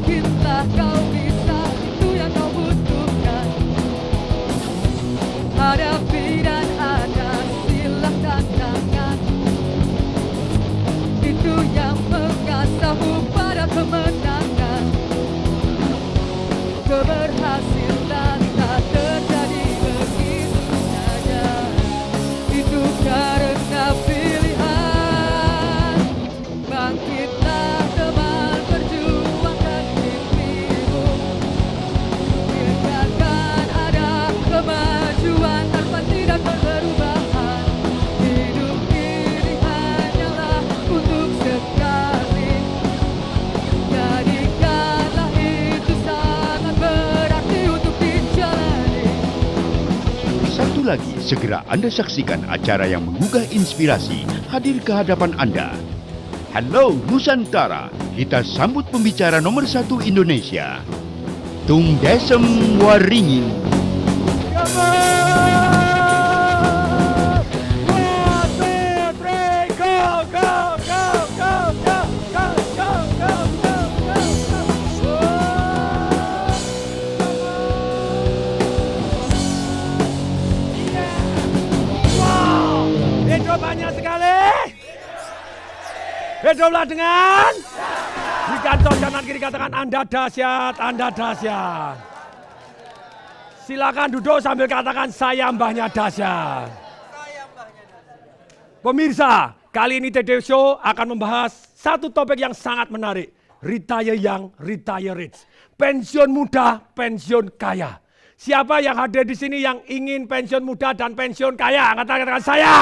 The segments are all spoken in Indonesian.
Bangkitlah, kau bisa, itu yang kau butuhkan. Hadapi dan atasi tantangan. Itu yang mengantarmu pada kemenangan. Keberhasilan tak terjadi begitu saja. Itu karena pilihan. Bangkitlah teman, perjuangkan mimpimu. Biarkan ada kemajuan tanpa tidak perubahan. Hidup ini hanyalah untuk sekali. Jadikanlah itu sangat berarti untuk dijalani. Satu lagi, segera Anda saksikan acara yang menggugah inspirasi hadir ke hadapan Anda. Halo Nusantara, kita sambut pembicara nomor 1 Indonesia, Tung Desem Waringin. Hidup banyak sekali. Hiduplah dengan di kantor kanan kiri katakan Anda dahsyat, Anda dahsyat. Silakan duduk sambil katakan saya mbahnya dahsyat. Pemirsa, kali ini TD Show akan membahas satu topik yang sangat menarik. Retire young, retire rich. Pensiun muda, pensiun kaya. Siapa yang hadir di sini yang ingin pensiun muda dan pensiun kaya? Katakan saya.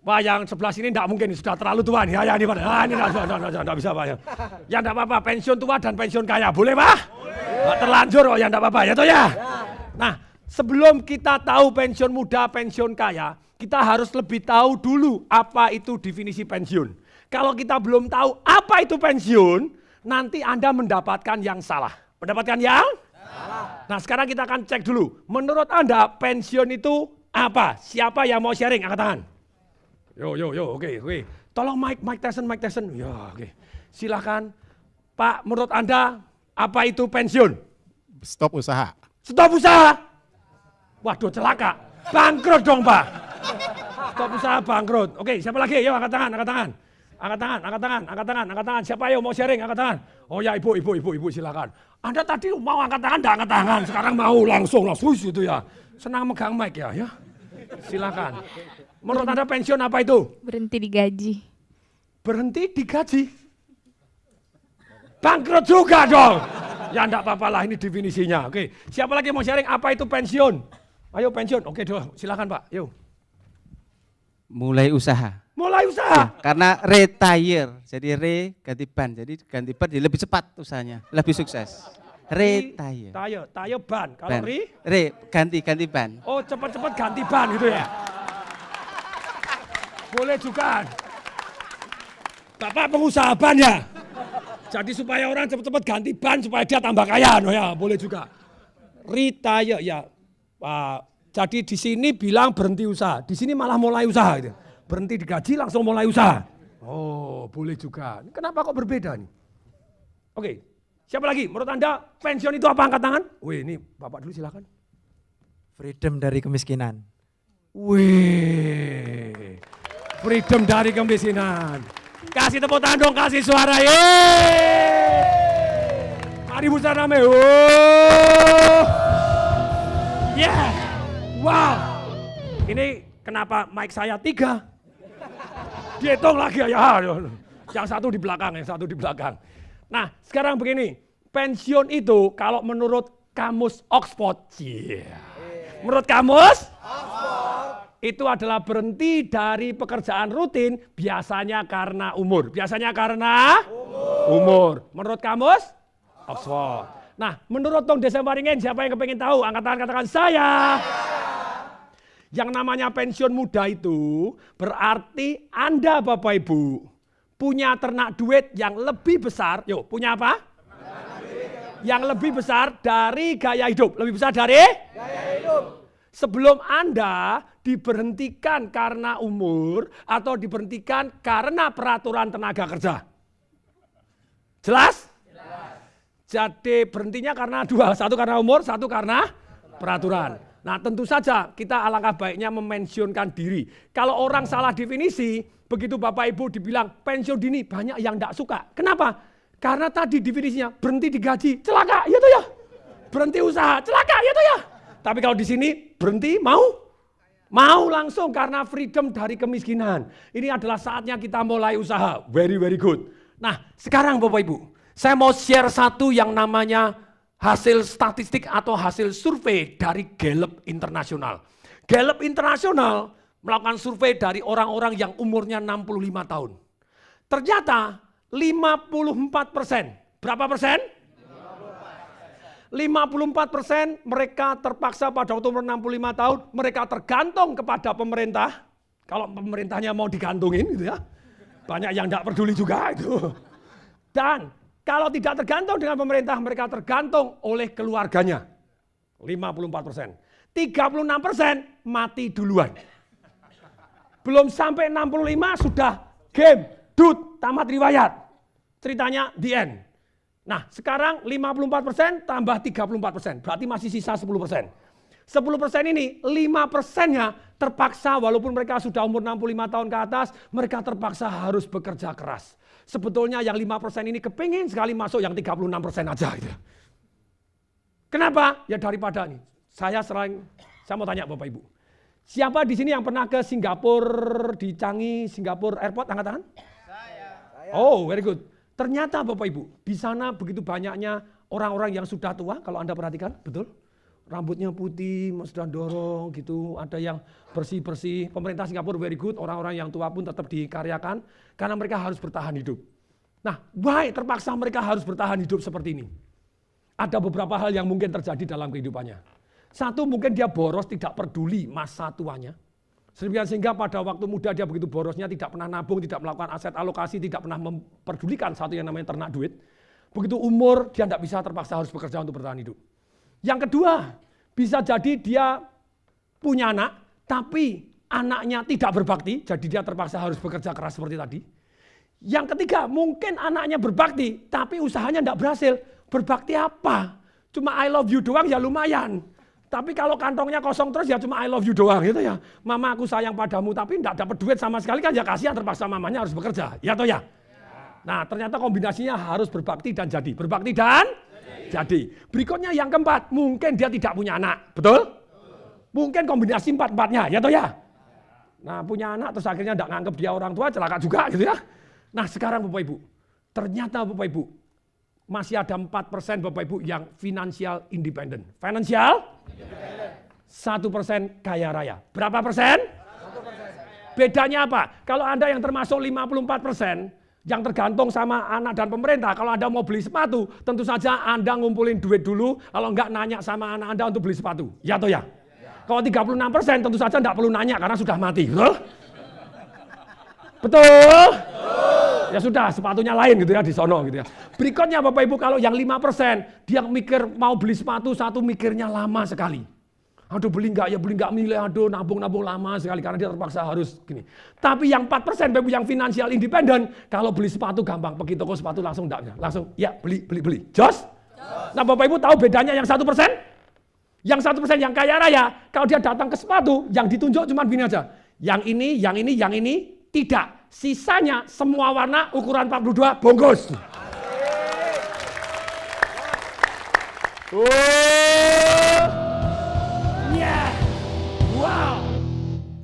Wah, yang sebelah sini tidak mungkin, sudah terlalu tua nih. Ya, ini tidak bisa Pak. Ya tidak apa-apa, pensiun tua dan pensiun kaya. Boleh Pak? Boleh. Terlanjur, oh ya tidak apa-apa. Ya toh ya? Nah, sebelum kita tahu pensiun muda, pensiun kaya, kita harus lebih tahu dulu apa itu definisi pensiun. Kalau kita belum tahu apa itu pensiun, nanti Anda mendapatkan yang salah. Mendapatkan yang? Salah. Nah, sekarang kita akan cek dulu. Menurut Anda, pensiun itu apa? Siapa yang mau sharing? Angkat tangan. Yo, oke. Tolong Mike Tyson. Ya, oke. Silakan, Pak. Menurut Anda apa itu pensiun? Stop usaha. Stop usaha. Waduh, celaka. Bangkrut dong, Pak. Stop usaha bangkrut. Oke, siapa lagi? Yo, angkat tangan. Angkat tangan. Siapa yang mau sharing? Angkat tangan. Oh ya, ibu, silakan. Anda tadi mau angkat tangan, enggak angkat tangan. Sekarang mau langsung itu ya. Senang megang mic ya. Silakan. Menurut Anda pensiun apa itu? Berhenti digaji. Berhenti digaji? Bangkrut juga dong. Ya enggak apa-apa lah, ini definisinya. Oke, siapa lagi mau sharing apa itu pensiun? Ayo pensiun. Oke, silakan Pak. Yuk. Mulai usaha. Mulai usaha. Ya, karena retire, jadi ganti ban, jadi ganti ban jadi lebih cepat usahanya, lebih sukses. Retire. Tayo ban. Kalau ganti ban. Oh, cepat-cepat ganti ban gitu ya. Boleh juga. Bapak pengusaha ban ya. Jadi supaya orang cepat-cepat ganti ban supaya dia tambah kaya, no ya, boleh juga. Retire ya. Jadi di sini bilang berhenti usaha, di sini malah mulai usaha gitu. Berhenti digaji langsung mulai usaha. Oh, boleh juga. Kenapa kok berbeda nih? Oke. Siapa lagi? Menurut Anda pensiun itu apa? Angkat tangan. Wih, ini Bapak dulu silakan. Freedom dari kemiskinan. Wih. Freedom dari kemiskinan. Kasih tepuk tangan dong, kasih suara. Yeay. Mari bersama. Yeah. Wow. Ini kenapa mic saya 3? Dihitung lagi ya. Yang satu di belakang. Nah, sekarang begini. Pensiun itu kalau menurut kamus Oxford. Menurut kamus? Itu adalah berhenti dari pekerjaan rutin biasanya karena umur. Umur. Menurut kamus? Oxford. Nah, menurut Tung Desem Waringin, siapa yang kepingin tahu? Angkat tangan, katakan saya. Yang namanya pensiun muda itu berarti Anda Bapak Ibu punya ternak duit yang lebih besar. Punya apa? Yang lebih besar dari gaya hidup. Lebih besar dari? Gaya hidup. Sebelum Anda diberhentikan karena umur atau diberhentikan karena peraturan tenaga kerja. Jelas? Jadi berhentinya karena dua, satu karena umur, satu karena peraturan. Nah tentu saja kita alangkah baiknya memensiunkan diri. Kalau orang salah definisi, begitu Bapak Ibu dibilang pensiun dini, banyak yang tidak suka. Kenapa? Karena tadi definisinya berhenti digaji, celaka, ya toh ya. Berhenti usaha, celaka, ya toh ya. Tapi kalau di sini berhenti mau langsung karena freedom dari kemiskinan. Ini adalah saatnya kita mulai usaha, very good. Nah sekarang Bapak Ibu, saya mau share satu yang namanya hasil statistik atau hasil survei dari Gallup Internasional. Gallup Internasional melakukan survei dari orang-orang yang umurnya 65 tahun. Ternyata 54%, berapa persen? 54% mereka terpaksa pada waktu umur 65 tahun, mereka tergantung kepada pemerintah. Kalau pemerintahnya mau digantungin gitu ya. Banyak yang tidak peduli juga itu. Dan kalau tidak tergantung dengan pemerintah, mereka tergantung oleh keluarganya. 54%. 36% mati duluan. Belum sampai 65 sudah game, tamat riwayat. Ceritanya the end. Nah sekarang 54% tambah 34%, berarti masih sisa 10%. 10% ini 5%-nya terpaksa walaupun mereka sudah umur 65 tahun ke atas, mereka terpaksa harus bekerja keras. Sebetulnya yang 5% ini kepingin sekali masuk yang 36% aja gitu. Kenapa? Ya daripada nih. Saya mau tanya Bapak Ibu. Siapa di sini yang pernah ke Singapura, di Changi, Singapura Airport, angkat tangan? Saya. Oh, very good. Ternyata Bapak Ibu, di sana begitu banyaknya orang-orang yang sudah tua, kalau Anda perhatikan, betul? Rambutnya putih, sudah dorong gitu, ada yang bersih-bersih. Pemerintah Singapura very good, orang-orang yang tua pun tetap dikaryakan, karena mereka harus bertahan hidup. Nah, why terpaksa mereka harus bertahan hidup seperti ini? Ada beberapa hal yang mungkin terjadi dalam kehidupannya. Satu, mungkin dia boros, tidak peduli masa tuanya. Sehingga pada waktu muda dia begitu borosnya, tidak pernah nabung, tidak melakukan aset alokasi, tidak pernah memperdulikan satu yang namanya ternak duit. Begitu umur, dia tidak bisa, terpaksa harus bekerja untuk bertahan hidup. Yang kedua, bisa jadi dia punya anak, tapi anaknya tidak berbakti, jadi dia terpaksa harus bekerja keras seperti tadi. Yang ketiga, mungkin anaknya berbakti, tapi usahanya tidak berhasil. Berbakti apa? Cuma I love you doang ya lumayan. Tapi kalau kantongnya kosong terus ya cuma I love you doang gitu ya. Mama aku sayang padamu tapi tidak dapat duit sama sekali kan ya kasihan, terpaksa mamanya harus bekerja. Ya toh ya? Nah ternyata kombinasinya harus berbakti dan jadi. Berbakti dan jadi. Berikutnya yang keempat, mungkin dia tidak punya anak. Betul? Mungkin kombinasi empat-empatnya, ya toh ya? Nah punya anak terus akhirnya tidak nganggep dia orang tua, celaka juga gitu ya. Nah sekarang Bapak Ibu, ternyata Bapak Ibu, masih ada 4% Bapak Ibu yang financial independent. Financial? 1% kaya raya. Berapa persen? 1%. Bedanya apa? Kalau Anda yang termasuk 54%, yang tergantung sama anak dan pemerintah, kalau Anda mau beli sepatu, tentu saja Anda ngumpulin duit dulu, kalau enggak nanya sama anak Anda untuk beli sepatu. Ya atau ya? Kalau 36% tentu saja enggak perlu nanya karena sudah mati. Betul? Betul? Ya sudah, sepatunya lain gitu ya di sono gitu ya. Berikutnya Bapak Ibu kalau yang 5%, dia mikir mau beli sepatu satu mikirnya lama sekali. Aduh beli enggak, ya beli enggak milih, aduh nabung-nabung lama sekali karena dia terpaksa harus gini. Tapi yang 4% Bapak Ibu yang financial independent, kalau beli sepatu gampang, pergi toko sepatu langsung enggak, langsung ya beli. Jos? Nah Bapak Ibu tahu bedanya yang 1%? Yang 1% yang kaya raya, kalau dia datang ke sepatu, yang ditunjuk cuma gini aja. Yang ini, tidak. Sisanya semua warna ukuran 42 bungkus. Yeah. Wow.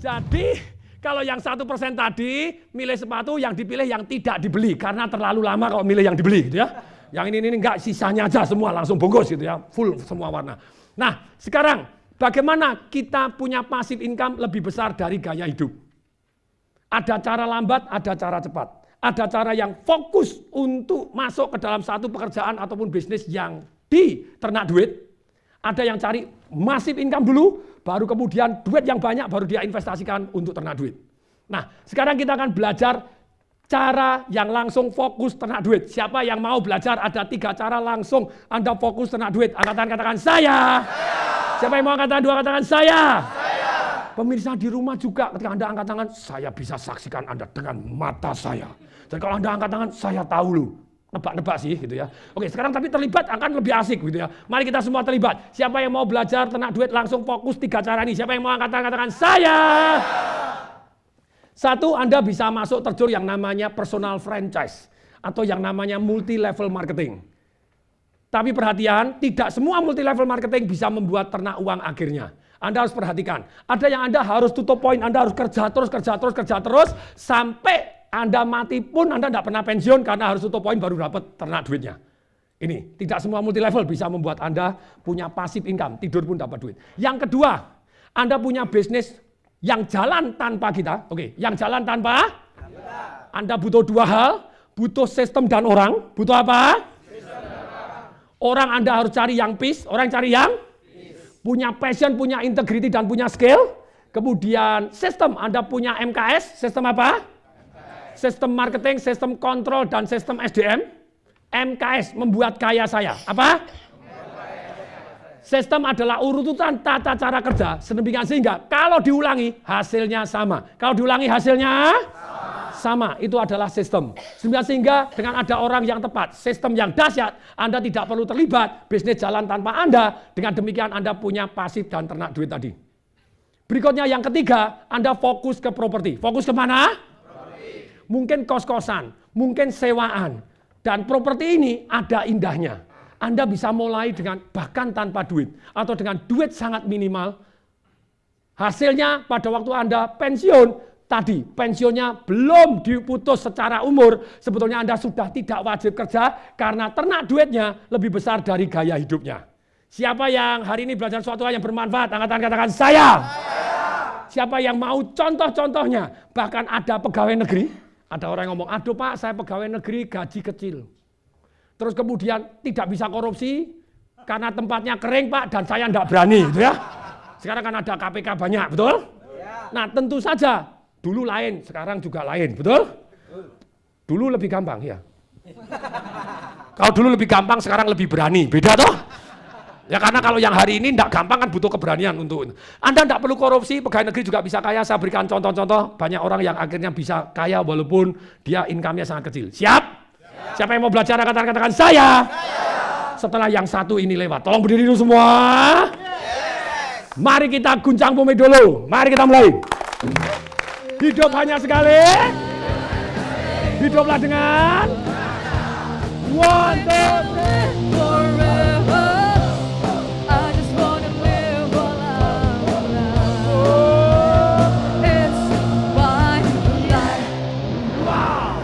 Jadi kalau yang 1% tadi milih sepatu, yang dipilih yang tidak dibeli karena terlalu lama kalau milih yang dibeli gitu ya. Yang ini enggak, sisanya aja semua langsung bungkus gitu ya, full semua warna. Nah, sekarang bagaimana kita punya passive income lebih besar dari gaya hidup? Ada cara lambat, ada cara cepat. Ada cara yang fokus untuk masuk ke dalam satu pekerjaan ataupun bisnis yang di ternak duit. Ada yang cari massive income dulu, baru kemudian duit yang banyak baru dia investasikan untuk ternak duit. Nah, sekarang kita akan belajar cara yang langsung fokus ternak duit. Siapa yang mau belajar? Ada 3 cara langsung Anda fokus ternak duit. Angkat tangan, katakan saya. Siapa yang mau angkat tangan? 2 katakan saya. Pemirsa di rumah juga ketika Anda angkat tangan, saya bisa saksikan Anda dengan mata saya. Dan kalau Anda angkat tangan, saya tahu loh. nebak-nebak sih gitu ya. Oke, sekarang tapi terlibat akan lebih asik gitu ya. Mari kita semua terlibat. Siapa yang mau belajar ternak duit langsung fokus 3 cara ini. Siapa yang mau angkat tangan katakan saya. Satu, Anda bisa masuk terjun yang namanya personal franchise atau yang namanya multi level marketing. Tapi perhatian, tidak semua multi level marketing bisa membuat ternak uang akhirnya. Anda harus perhatikan, ada yang Anda harus tutup poin, Anda harus kerja terus, sampai Anda mati pun Anda tidak pernah pensiun karena harus tutup poin baru dapat ternak duitnya. Ini, tidak semua multi level bisa membuat Anda punya passive income, tidur pun dapat duit. Yang kedua, Anda punya bisnis yang jalan tanpa kita, oke, yang jalan tanpa, Anda butuh 2 hal, butuh sistem dan orang, butuh apa? Orang Anda harus cari yang peace, orang cari yang punya passion, punya integrity dan punya skill. Kemudian sistem, Anda punya MKS, sistem apa? Sistem marketing, sistem kontrol dan sistem SDM. MKS membuat kaya saya. Apa? Sistem adalah urutan tata cara kerja sedemikian sehingga kalau diulangi hasilnya sama. Kalau diulangi hasilnya sama. Itu adalah sistem. Sedemikian sehingga dengan ada orang yang tepat, sistem yang dahsyat, Anda tidak perlu terlibat, bisnis jalan tanpa Anda. Dengan demikian Anda punya pasif dan ternak duit tadi. Berikutnya yang ketiga, Anda fokus ke properti. Fokus kemana? Mungkin kos-kosan, mungkin sewaan. Dan properti ini ada indahnya. Anda bisa mulai dengan bahkan tanpa duit atau dengan duit sangat minimal. Hasilnya pada waktu Anda pensiun, tadi pensiunnya belum diputus secara umur, sebetulnya Anda sudah tidak wajib kerja karena ternak duitnya lebih besar dari gaya hidupnya. Siapa yang hari ini belajar sesuatu yang bermanfaat? Angkat tangan katakan saya. Siapa yang mau contoh-contohnya? Bahkan ada pegawai negeri, ada orang yang ngomong, aduh Pak saya pegawai negeri gaji kecil. Terus kemudian tidak bisa korupsi karena tempatnya kering Pak dan saya tidak berani gitu ya. Sekarang kan ada KPK banyak, betul? Nah tentu saja dulu lain, sekarang juga lain, betul? Dulu lebih gampang ya. Kalau dulu lebih gampang, sekarang lebih berani, beda toh? Ya karena kalau yang hari ini tidak gampang kan butuh keberanian untuk Anda tidak perlu korupsi, pegawai negeri juga bisa kaya. Saya berikan contoh-contoh banyak orang yang akhirnya bisa kaya walaupun dia income-nya sangat kecil. Siap? Siapa yang mau belajar katakan saya? Setelah yang satu ini lewat, tolong berdiri dulu semua. Mari kita guncang bumi dulu. Mari kita mulai. Hidup hanya sekali. Hiduplah dengan one, two, three. Forever, I just wanna live while I'm alive. It's my life. Wow.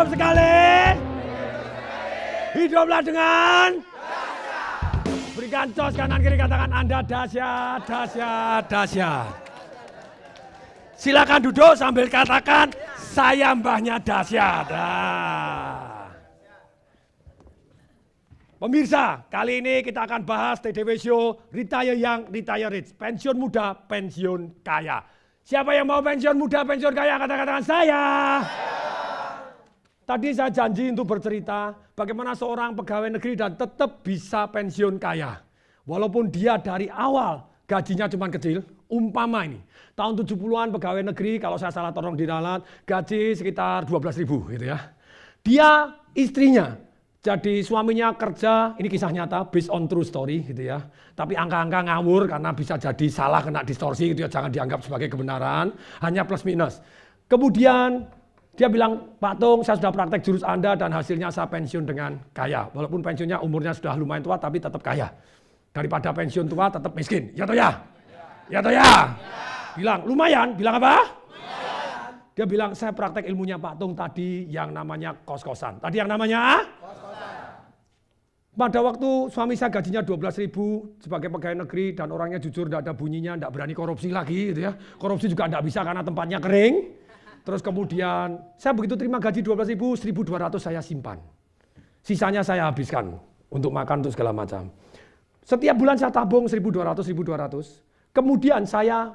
Hidup sekali. Hiduplah dengan. Berikan cos kanan kiri, katakan Anda dahsyat, dahsyat, dahsyat. Silakan duduk sambil katakan saya mbahnya dahsyat. Pemirsa, kali ini kita akan bahas TDW Show Retire Young, Retire Rich. Pensiun muda, pensiun kaya. Siapa yang mau pensiun muda, pensiun kaya? Katakan saya. Tadi saya janji untuk bercerita bagaimana seorang pegawai negeri dan tetap bisa pensiun kaya. Walaupun dia dari awal gajinya cuma kecil, umpama ini. Tahun 70-an pegawai negeri, kalau saya salah tolong diralat, gaji sekitar 12.000 gitu ya. Dia istrinya, jadi suaminya kerja, ini kisah nyata, based on true story gitu ya. Tapi angka-angka ngawur karena bisa jadi salah, kena distorsi gitu ya, jangan dianggap sebagai kebenaran, hanya plus minus. Kemudian dia bilang, Pak Tung, saya sudah praktek jurus Anda dan hasilnya saya pensiun dengan kaya. Walaupun pensiunnya umurnya sudah lumayan tua tapi tetap kaya. Daripada pensiun tua tetap miskin. Ya toh ya? Ya toh ya? Bilang, lumayan. Bilang apa? Lumayan. Dia bilang, saya praktek ilmunya Pak Tung tadi yang namanya kos-kosan. Tadi yang namanya? Kos-kosan. Pada waktu suami saya gajinya 12.000 sebagai pegawai negeri dan orangnya jujur, tidak ada bunyinya, tidak berani korupsi lagi gitu ya. Korupsi juga tidak bisa karena tempatnya kering. Terus kemudian saya begitu terima gaji 12.000, 1.200 saya simpan. Sisanya saya habiskan untuk makan, untuk segala macam. Setiap bulan saya tabung 1.200. Kemudian saya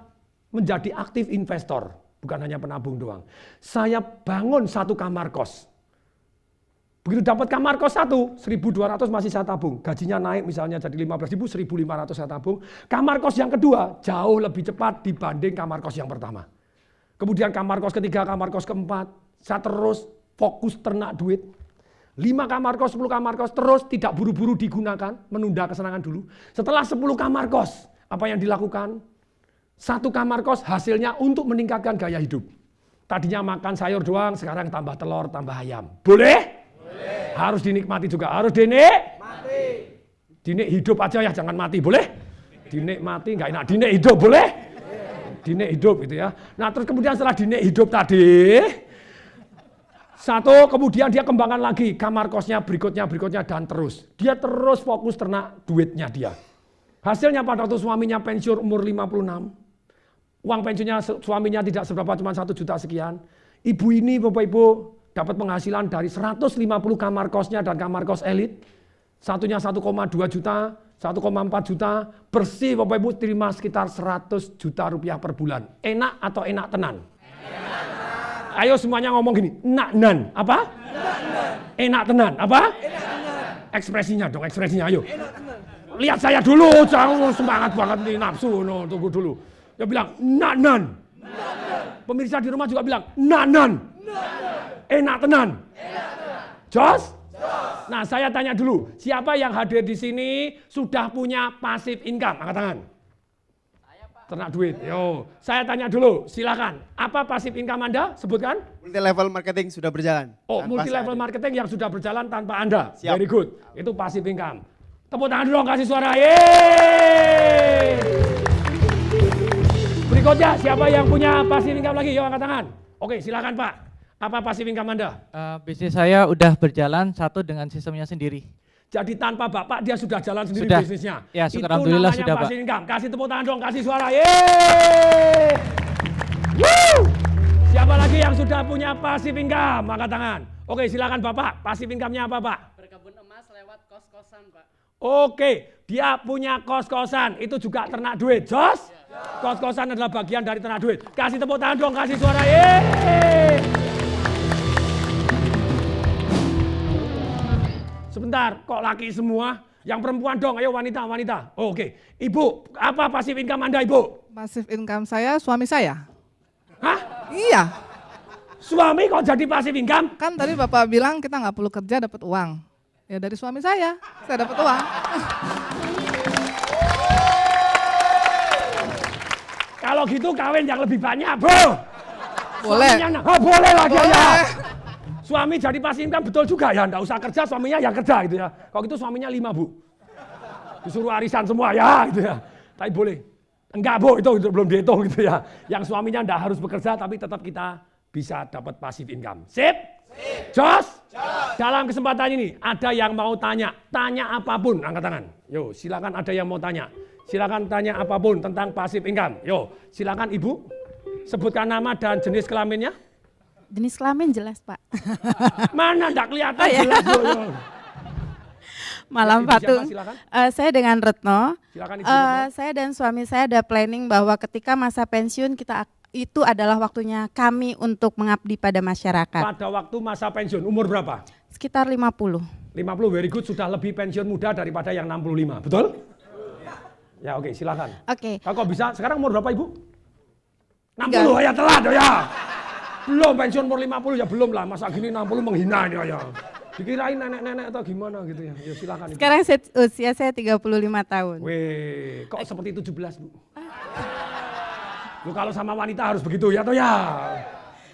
menjadi aktif investor, bukan hanya penabung doang. Saya bangun satu kamar kos. Begitu dapat kamar kos satu, 1.200 masih saya tabung. Gajinya naik misalnya jadi 15.000, 1.500 saya tabung. Kamar kos yang kedua jauh lebih cepat dibanding kamar kos yang pertama. Kemudian kamar kos ketiga, kamar kos keempat, saya terus fokus ternak duit. 5 kamar kos, 10 kamar kos, terus tidak buru-buru digunakan, menunda kesenangan dulu. Setelah 10 kamar kos, apa yang dilakukan? 1 kamar kos hasilnya untuk meningkatkan gaya hidup. Tadinya makan sayur doang, sekarang tambah telur, tambah ayam. Boleh? Boleh. Harus dinikmati juga, harus dinikmati. Dinik hidup aja ya, jangan mati, boleh? Dinikmati, nggak enak, dinik hidup, boleh? Dinik hidup gitu ya. Nah terus kemudian setelah dinik hidup tadi, satu kemudian dia kembangkan lagi kamar kosnya berikutnya dan terus. Dia terus fokus ternak duitnya dia. Hasilnya pada waktu suaminya pensiun umur 56, uang pensiunnya suaminya tidak seberapa, cuma 1 juta sekian. Ibu ini Bapak Ibu dapat penghasilan dari 150 kamar kosnya dan kamar kos elit. Satunya 1,2 juta. 1,4 juta, bersih Bapak Ibu terima sekitar 100 juta rupiah per bulan. Enak atau enak tenan? Enak. Ayo semuanya ngomong gini, enak nan, apa? Enak tenan, apa? Ekspresinya dong, ekspresinya ayo. Lihat saya dulu, jangan semangat banget nih nafsu, no, tunggu dulu. Dia bilang, enak nan. Pemirsa di rumah juga bilang, enak nan. Enak tenan. Jos? Nah saya tanya dulu, siapa yang hadir di sini sudah punya passive income? Angkat tangan. Saya Pak. Ternak duit. Yo, saya tanya dulu, silakan. Apa passive income Anda? Sebutkan. Multi level marketing sudah berjalan. Oh, multi level marketing yang sudah berjalan tanpa Anda. Siap. Very good. Itu passive income. Tepuk tangan dulu, kasih suara. Yeay. Berikutnya, siapa yang punya passive income lagi? Yo, angkat tangan. Oke, silakan Pak. Apa passive income Anda? Bisnis saya udah berjalan satu dengan sistemnya sendiri. Jadi tanpa Bapak dia sudah jalan sendiri Sudah. bisnisnya. Ya, Itu alhamdulillah namanya sudah, Pak. passive income. Kasih tepuk tangan dong, kasih suara. Yeay! Woo! Siapa lagi yang sudah punya passive income? Angkat tangan. Oke, silakan Bapak. Passive income-nya apa, Pak? Berkebun emas lewat kos-kosan, Pak. Oke, dia punya kos-kosan. Itu juga ternak duit. Jos? Kos-kosan adalah bagian dari ternak duit. Kasih tepuk tangan dong, kasih suara. Yeay! Sebentar, kok laki semua? Yang perempuan dong, ayo wanita. Oh, oke. Ibu, apa passive income Anda, Ibu? Passive income saya suami saya. Hah? Iya, Suami kok jadi passive income? kan tadi Bapak bilang kita nggak perlu kerja dapat uang. Ya dari suami saya dapat uang. Kalau gitu kawin yang lebih banyak, Bu. Boleh. Boleh lagi ya. Boleh. Suami jadi passive income betul juga ya, enggak usah kerja, suaminya yang kerja gitu ya. Kalau gitu suaminya 5, Bu. Disuruh arisan semua ya gitu ya. Tapi boleh. Enggak, Bu, itu belum dihitung gitu ya. Yang suaminya enggak harus bekerja tapi tetap kita bisa dapat passive income. Sip? Jos? Dalam kesempatan ini ada yang mau tanya apapun, angkat tangan. Yo, silakan ada yang mau tanya. Silakan tanya apapun tentang passive income. Yo, silakan Ibu. Sebutkan nama dan jenis kelaminnya. Jenis kelamin jelas, Pak. Mana enggak kelihatan Oh, ya. jelas. Yo. Malam Ibu siapa, Fatung. silakan. Saya dengan Retno. Silakan Ibu Retno. Saya dan suami saya ada planning bahwa ketika masa pensiun itu adalah waktunya kami untuk mengabdi pada masyarakat. Pada waktu masa pensiun, umur berapa? Sekitar 50. 50, very good, sudah lebih pensiun muda daripada yang 65, betul? Ya oke, silakan. Oke. Kok bisa, sekarang umur berapa Ibu? 60 ya telat ya. Belum pensiun umur 50 ya belum lah, masa gini 60 menghina ya. Dikirain nenek-nenek atau gimana gitu ya. Ya silakan Ibu. Sekarang usia saya 35 tahun. Weh, kok seperti 17 Bu? Lu kalau sama wanita harus begitu ya toh ya.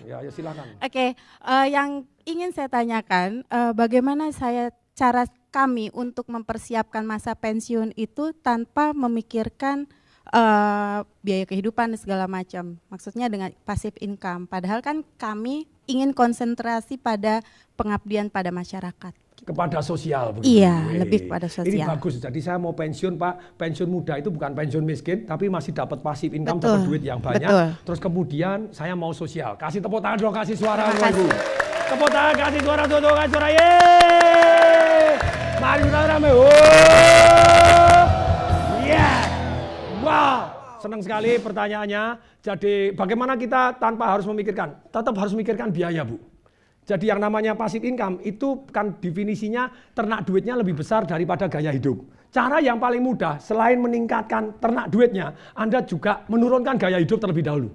Ya silakan. Oke, yang ingin saya tanyakan, bagaimana cara kami untuk mempersiapkan masa pensiun itu tanpa memikirkan biaya kehidupan dan segala macam. Maksudnya dengan passive income. Padahal kan kami ingin konsentrasi pada pengabdian pada masyarakat. Kepada sosial begitu. Iya, Weh. lebih kepada sosial. Ini bagus. Jadi saya mau pensiun Pak, pensiun muda itu bukan pensiun miskin, tapi masih dapat passive income, Betul, dapat duit yang banyak. betul. Terus kemudian saya mau sosial. Kasih tepuk tangan dong, kasih suara Terima dong, Ibu. kasih. Tepuk tangan, kasih suara, kasih suara. Yeay! Mari kita rame. Oh! Yeah! Wow! Senang sekali pertanyaannya. Jadi bagaimana kita tanpa harus memikirkan? Tetap harus memikirkan biaya, Bu. Jadi yang namanya passive income itu kan definisinya ternak duitnya lebih besar daripada gaya hidup. Cara yang paling mudah selain meningkatkan ternak duitnya, Anda juga menurunkan gaya hidup terlebih dahulu.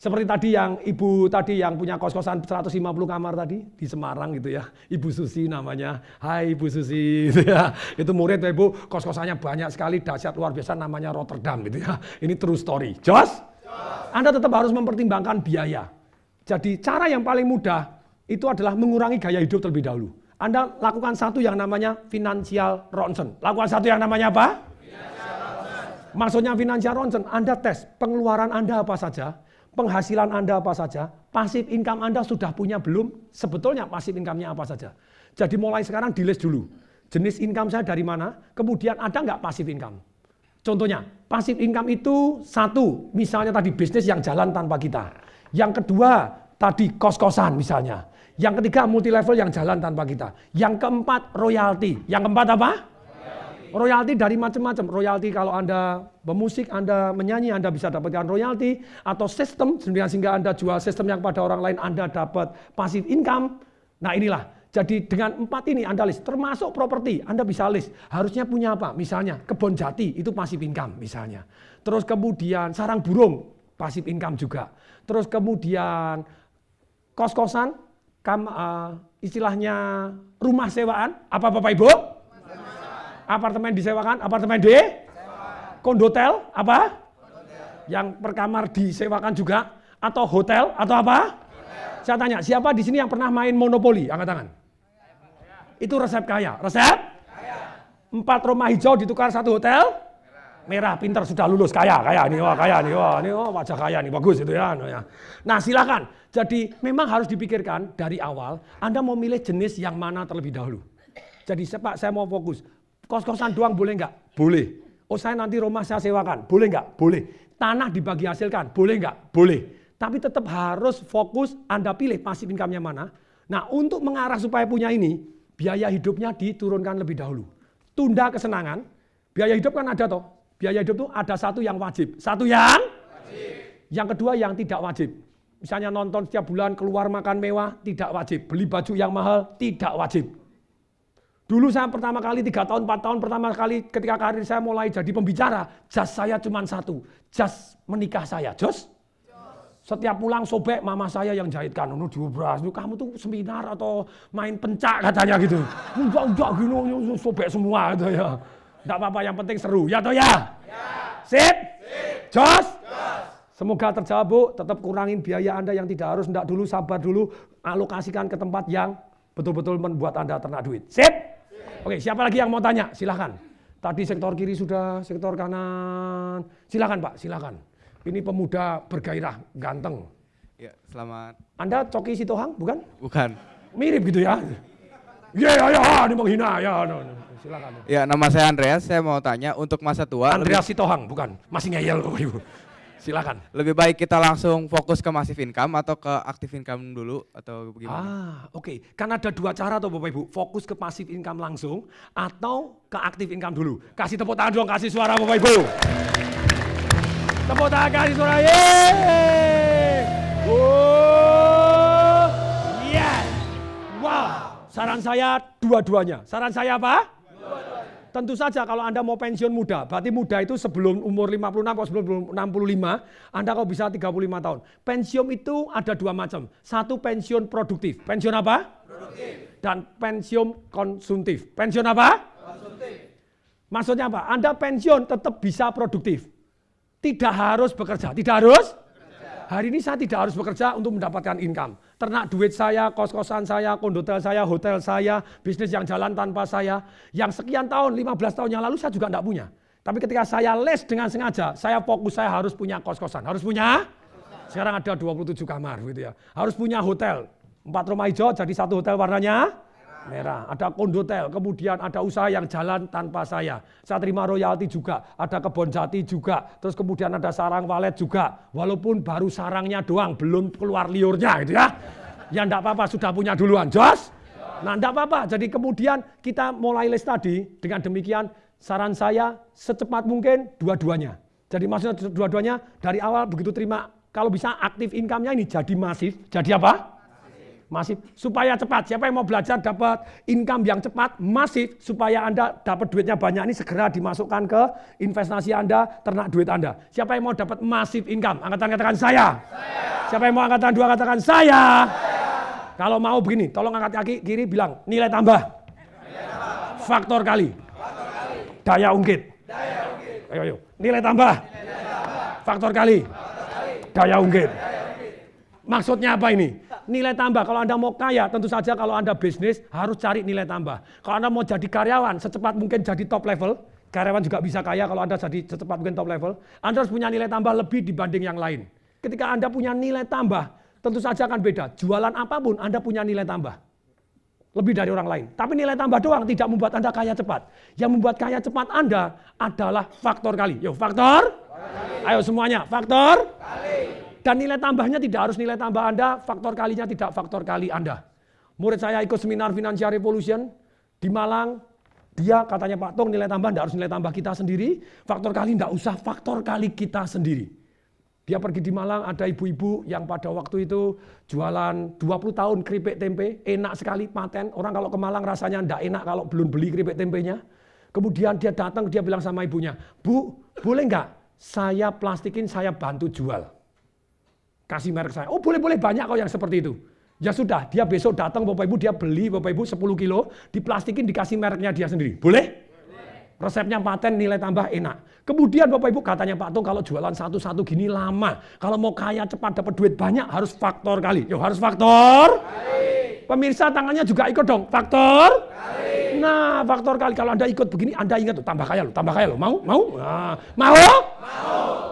Seperti tadi yang Ibu tadi yang punya kos-kosan 150 kamar tadi di Semarang gitu ya. Ibu Susi namanya. Hai Ibu Susi gitu ya. Itu murid Ibu, kos-kosannya banyak sekali, dahsyat luar biasa namanya Rotterdam gitu ya. Ini true story. Jos? Anda tetap harus mempertimbangkan biaya. Jadi cara yang paling mudah itu adalah mengurangi gaya hidup terlebih dahulu. Anda lakukan satu yang namanya financial ronsen. Lakukan satu yang namanya apa? Maksudnya financial ronsen, Anda tes pengeluaran Anda apa saja, penghasilan Anda apa saja, passive income Anda sudah punya belum, sebetulnya passive income-nya apa saja. Jadi mulai sekarang di list dulu. Jenis income saya dari mana, kemudian ada nggak passive income. Contohnya, passive income itu satu, misalnya tadi bisnis yang jalan tanpa kita. Yang kedua, tadi kos-kosan misalnya. Yang ketiga multi level yang jalan tanpa kita. Yang keempat royalti. Yang keempat apa? Royalti dari macam-macam. Royalti kalau Anda pemusik, Anda menyanyi, Anda bisa dapatkan royalti. Atau sistem, sehingga Anda jual sistem yang pada orang lain, Anda dapat passive income. Nah inilah. Jadi dengan 4 ini Anda list. Termasuk properti, Anda bisa list. Harusnya punya apa? Misalnya kebun jati, itu passive income misalnya. Terus kemudian sarang burung, passive income juga. Terus kemudian kos-kosan, istilahnya rumah sewaan, apa Bapak Ibu? Apartemen disewakan, apartemen kondotel, apa? Yang per kamar disewakan juga, atau hotel, atau apa? Saya tanya, siapa di sini yang pernah main monopoli? Angkat tangan. Itu resep kaya. Resep? 4 rumah hijau ditukar 1 hotel? Merah, pinter, sudah lulus, kaya nih, wah kaya nih, wah ini wajah kaya nih, bagus itu ya. Nah silakan, jadi memang harus dipikirkan dari awal, Anda mau milih jenis yang mana terlebih dahulu. Jadi Pak, saya mau fokus, kos-kosan doang boleh nggak? Boleh. Oh saya nanti rumah saya sewakan, boleh nggak? Boleh. Tanah dibagi hasilkan, boleh nggak? Boleh. Tapi tetap harus fokus, Anda pilih passive income-nya mana. Nah untuk mengarah supaya punya ini, biaya hidupnya diturunkan lebih dahulu. Tunda kesenangan, biaya hidup kan ada toh. Biaya hidup itu ada satu yang wajib. Satu yang wajib. Yang kedua yang tidak wajib. Misalnya nonton setiap bulan, keluar makan mewah, tidak wajib. Beli baju yang mahal, tidak wajib. Dulu saya pertama kali 3 tahun, 4 tahun pertama kali ketika karir saya mulai jadi pembicara, jas saya cuma satu. Jas menikah saya. Jos? Setiap pulang sobek mama saya yang jahitkan. Diubras, kamu tuh seminar atau main pencak katanya gitu. Enggak gini, sobek semua gitu ya. Enggak apa-apa, yang penting seru. Ya toh ya? Sip? Jos? Semoga terjawab Bu, tetap kurangin biaya Anda yang tidak harus, enggak dulu, sabar dulu. Alokasikan ke tempat yang betul-betul membuat Anda ternak duit. Sip? Oke, siapa lagi yang mau tanya? Silahkan. Tadi sektor kiri sudah, sektor kanan. Silahkan Pak, silahkan. Ini pemuda bergairah, ganteng. Ya, selamat. Anda Coki Sitohang, bukan? Bukan. Mirip gitu ya. Ya, ini menghina ya. Silakan. Ya, nama saya Andreas. Saya mau tanya untuk masa tua. Andreas Sitohang, bukan. Masih ngeyel Bapak Ibu. Silakan. Lebih baik kita langsung fokus ke passive income atau ke active income dulu atau bagaimana? Oke. Kan ada dua cara tuh Bapak Ibu. Fokus ke passive income langsung atau ke active income dulu. Kasih tepuk tangan dong, kasih suara Bapak Ibu. Tepuk tangan, kasih suara. Yeay. Oh, yes. Wow. Saran saya dua-duanya. Saran saya apa? Dua-duanya. Tentu saja kalau Anda mau pensiun muda, berarti muda itu sebelum umur 56 atau sebelum 65, Anda kalau bisa 35 tahun. Pensiun itu ada dua macam. Satu pensiun produktif. Pensiun apa? Produktif. Dan pensiun konsumtif. Pensiun apa? Konsumtif. Maksudnya apa? Anda pensiun tetap bisa produktif. Tidak harus bekerja. Tidak harus? Hari ini saya tidak harus bekerja untuk mendapatkan income. Ternak duit saya, kos-kosan saya, kondotel saya, hotel saya, bisnis yang jalan tanpa saya. Yang sekian tahun, 15 tahun yang lalu saya juga tidak punya. Tapi ketika saya les dengan sengaja, saya fokus saya harus punya kos-kosan. Harus punya? Sekarang ada 27 kamar gitu ya. Harus punya hotel. 4 rumah hijau jadi satu hotel warnanya merah. Ada kondotel, kemudian ada usaha yang jalan tanpa saya. Saya terima royalti juga, ada kebon jati juga. Terus kemudian ada sarang walet juga. Walaupun baru sarangnya doang, belum keluar liurnya gitu ya. Ya enggak apa-apa, sudah punya duluan. Jos? Nah enggak apa-apa, jadi kemudian kita mulai les tadi. Dengan demikian saran saya secepat mungkin dua-duanya. Jadi maksudnya dua-duanya dari awal begitu terima. Kalau bisa aktif income-nya ini jadi masif. Jadi apa? Masif, supaya cepat. Siapa yang mau belajar dapat income yang cepat, masif, supaya Anda dapat duitnya banyak ini segera dimasukkan ke investasi Anda, ternak duit Anda. Siapa yang mau dapat masif income? Angkatan katakan saya. Siapa yang mau angkatan 2 katakan saya. Kalau mau begini, tolong angkat kaki kiri bilang nilai tambah. Faktor kali. Daya ungkit. Ayo. Nilai tambah. Faktor kali. Daya ungkit. Maksudnya apa ini? Nilai tambah, kalau Anda mau kaya, tentu saja kalau Anda bisnis harus cari nilai tambah. Kalau Anda mau jadi karyawan, secepat mungkin jadi top level, karyawan juga bisa kaya kalau Anda jadi secepat mungkin top level, Anda harus punya nilai tambah lebih dibanding yang lain. Ketika Anda punya nilai tambah, tentu saja akan beda. Jualan apapun Anda punya nilai tambah. Lebih dari orang lain. Tapi nilai tambah doang tidak membuat Anda kaya cepat. Yang membuat kaya cepat Anda adalah faktor kali. Yo, faktor? Kali. Ayo semuanya, faktor? Kali. Dan nilai tambahnya tidak harus nilai tambah Anda, faktor kalinya tidak faktor kali Anda. Murid saya ikut seminar Financial Revolution di Malang, dia katanya Pak Tung nilai tambah tidak harus nilai tambah kita sendiri, faktor kali tidak usah faktor kali kita sendiri. Dia pergi di Malang, ada ibu-ibu yang pada waktu itu jualan 20 tahun keripik tempe, enak sekali, paten. Orang kalau ke Malang rasanya tidak enak kalau belum beli keripik tempenya. Kemudian dia datang, dia bilang sama ibunya, Bu, boleh nggak saya plastikin, saya bantu jual. Kasih merek saya. Oh boleh banyak kok yang seperti itu. Ya sudah, dia besok datang Bapak Ibu, dia beli Bapak Ibu 10 kilo, diplastikin dikasih mereknya dia sendiri. Boleh? Resepnya paten, nilai tambah enak. Kemudian Bapak Ibu katanya Pak Tung kalau jualan satu-satu gini lama. Kalau mau kaya cepat dapat duit banyak harus faktor kali. Yo harus faktor kali. Pemirsa tangannya juga ikut dong. Faktor kali. Nah faktor kali. Kalau Anda ikut begini Anda ingat tuh tambah kaya loh. Mau? Nah, mau?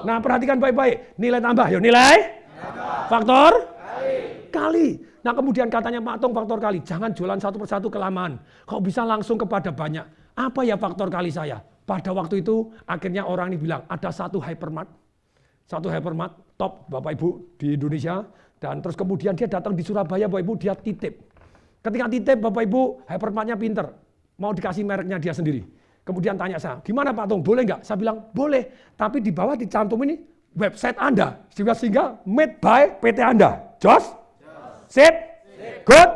Nah perhatikan baik-baik. Nilai tambah, yo nilai. Faktor kali. Nah kemudian katanya Pak Tung faktor kali. Jangan jualan satu persatu kelamaan. Kok bisa langsung kepada banyak. Apa ya faktor kali saya? Pada waktu itu akhirnya orang ini bilang ada satu hypermart top Bapak Ibu di Indonesia. Dan terus kemudian dia datang di Surabaya Bapak Ibu dia titip. Ketika titip Bapak Ibu hypermartnya pinter. Mau dikasih mereknya dia sendiri. Kemudian tanya saya, gimana Pak Tung boleh nggak? Saya bilang boleh. Tapi di bawah dicantum ini website Anda, sehingga made by PT Anda. Jos? Sip? Good?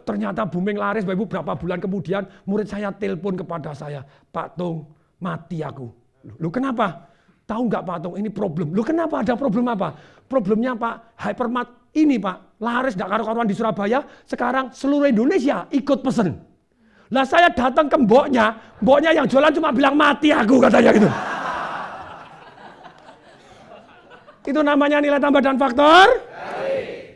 Ternyata booming laris, Bapak Ibu, berapa bulan kemudian murid saya telepon kepada saya, Pak Tung, mati aku. Lu kenapa? Tahu nggak Pak Tung, ini problem. Lu kenapa, ada problem apa? Problemnya Pak, hypermart ini Pak, laris nggak karu-karuan di Surabaya, sekarang seluruh Indonesia ikut pesen. Lah saya datang ke mboknya yang jualan cuma bilang mati aku katanya gitu. Itu namanya nilai tambah dan faktor kali.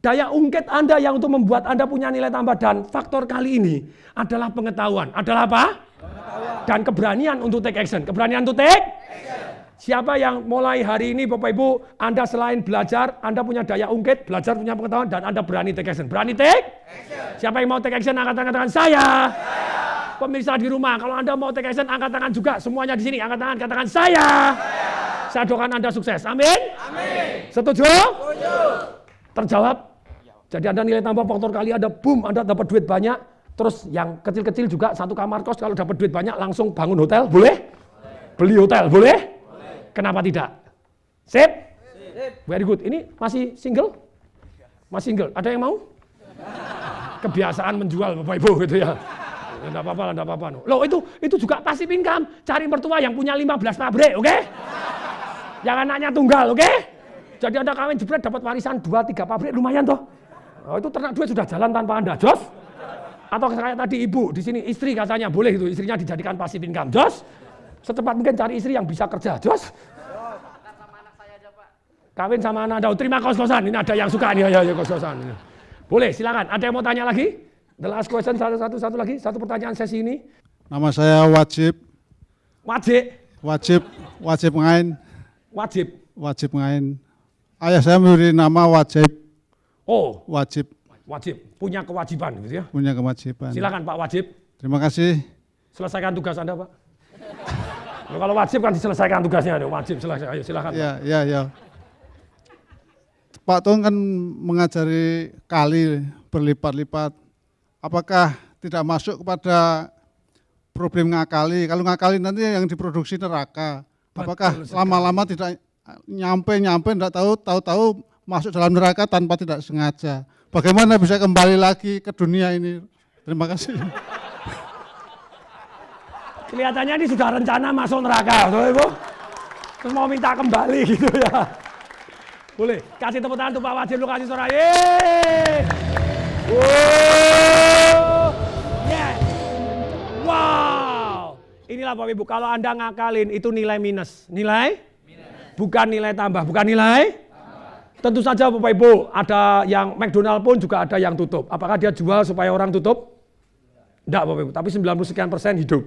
Daya ungkit Anda yang untuk membuat Anda punya nilai tambah dan faktor kali ini adalah pengetahuan. Adalah apa? Pengetahuan. Dan keberanian untuk take action. Keberanian untuk take action. siapa yang mulai hari ini Bapak Ibu, Anda selain belajar, Anda punya daya ungkit, belajar punya pengetahuan, dan Anda berani take action. Berani take? Siapa yang mau take action, angkat tangan saya. Pemirsa di rumah, kalau Anda mau take action, angkat tangan juga. Semuanya di sini, angkat tangan, katakan saya. Saya doakan Anda sukses. Amin? Setuju? Terjawab? Jadi Anda nilai tambah faktor kali ada, boom, Anda dapat duit banyak. Terus yang kecil-kecil juga, satu kamar kos, kalau dapat duit banyak, langsung bangun hotel, boleh? Beli hotel, boleh? Kenapa tidak? Sip? Very good. Ini masih single? Masih single. Ada yang mau? Kebiasaan menjual Bapak Ibu gitu ya. Enggak apa-apa, enggak apa-apa. Loh itu juga passive income. Cari mertua yang punya 15 pabrik, oke? Jangan nanya tunggal, oke? Jadi Anda kawin jebret dapat warisan 2-3 pabrik, lumayan toh. Oh, itu ternak duit sudah jalan tanpa Anda, Jos? Atau kayak tadi ibu di sini istri katanya boleh gitu, istrinya dijadikan passive income, Jos? Secepat mungkin cari istri yang bisa kerja, Jos. Kawin sama anak Anda, terima kos-kosan. Ini ada yang suka nih, ya kos-kosan. Boleh, silakan. Ada yang mau tanya lagi? The last question, satu lagi, satu pertanyaan sesi ini. Nama saya Wajib. Wajib Ngain. Wajib Ngain. Ayah saya memberi nama Wajib. Oh, Wajib. Punya kewajiban gitu ya. Punya kewajiban. Silakan Pak Wajib. Terima kasih. Selesaikan tugas Anda, Pak. Loh, kalau wajib kan diselesaikan tugasnya, wajib selesai. Ayo silakan. Ya. Pak Tung kan mengajari kali berlipat-lipat. Apakah tidak masuk kepada problem ngakali? Kalau ngakali nanti yang diproduksi neraka. Apakah lama-lama tidak nyampe tidak tahu masuk dalam neraka tanpa tidak sengaja? Bagaimana bisa kembali lagi ke dunia ini? Terima kasih. Kelihatannya ini sudah rencana masuk neraka, Ibu. Terus mau minta kembali gitu ya. Boleh, kasih tepuk tangan untuk Pak Wajib, lu kasih suara. Yes. Wow. Inilah Bapak Ibu, kalau Anda ngakalin itu nilai minus. Nilai? Bukan nilai tambah, bukan nilai? Tentu saja Bapak Ibu, ada yang McDonald pun juga ada yang tutup. Apakah dia jual supaya orang tutup? Enggak Bapak Ibu, tapi 90% hidup.